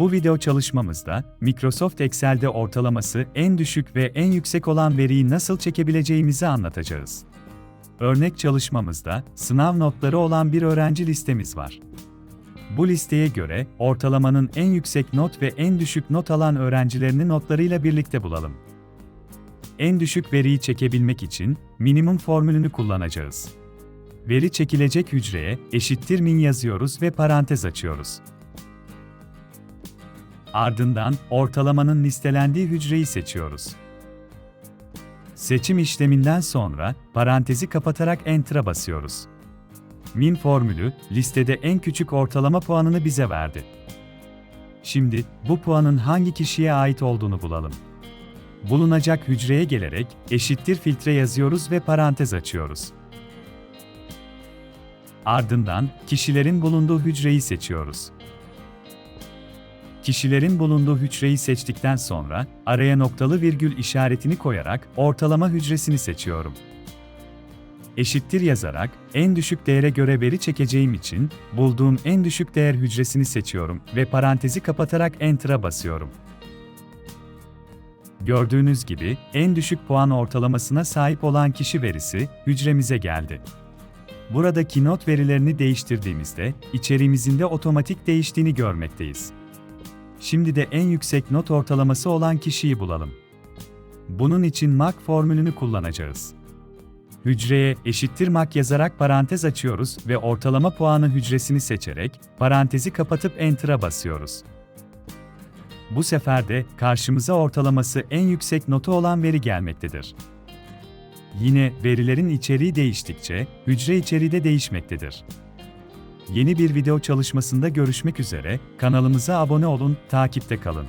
Bu video çalışmamızda, Microsoft Excel'de ortalaması en düşük ve en yüksek olan veriyi nasıl çekebileceğimizi anlatacağız. Örnek çalışmamızda, sınav notları olan bir öğrenci listemiz var. Bu listeye göre, ortalamanın en yüksek not ve en düşük not alan öğrencilerini notlarıyla birlikte bulalım. En düşük veriyi çekebilmek için, minimum formülünü kullanacağız. Veri çekilecek hücreye, eşittir min yazıyoruz ve parantez açıyoruz. Ardından, ortalamanın listelendiği hücreyi seçiyoruz. Seçim işleminden sonra, parantezi kapatarak Enter'a basıyoruz. Min formülü, listede en küçük ortalama puanını bize verdi. Şimdi, bu puanın hangi kişiye ait olduğunu bulalım. Bulunacak hücreye gelerek, eşittir filtre yazıyoruz ve parantez açıyoruz. Ardından, kişilerin bulunduğu hücreyi seçiyoruz. Kişilerin bulunduğu hücreyi seçtikten sonra, araya noktalı virgül işaretini koyarak ortalama hücresini seçiyorum. Eşittir yazarak, en düşük değere göre veri çekeceğim için, bulduğum en düşük değer hücresini seçiyorum ve parantezi kapatarak Enter'a basıyorum. Gördüğünüz gibi, en düşük puan ortalamasına sahip olan kişi verisi, hücremize geldi. Buradaki not verilerini değiştirdiğimizde, içeriğimizin de otomatik değiştiğini görmekteyiz. Şimdi de en yüksek not ortalaması olan kişiyi bulalım. Bunun için mak formülünü kullanacağız. Hücreye eşittir mak yazarak parantez açıyoruz ve ortalama puanı hücresini seçerek, parantezi kapatıp Enter'a basıyoruz. Bu sefer de karşımıza ortalaması en yüksek notu olan veri gelmektedir. Yine verilerin içeriği değiştikçe, hücre içeriği de değişmektedir. Yeni bir video çalışmasında görüşmek üzere, kanalımıza abone olun, takipte kalın.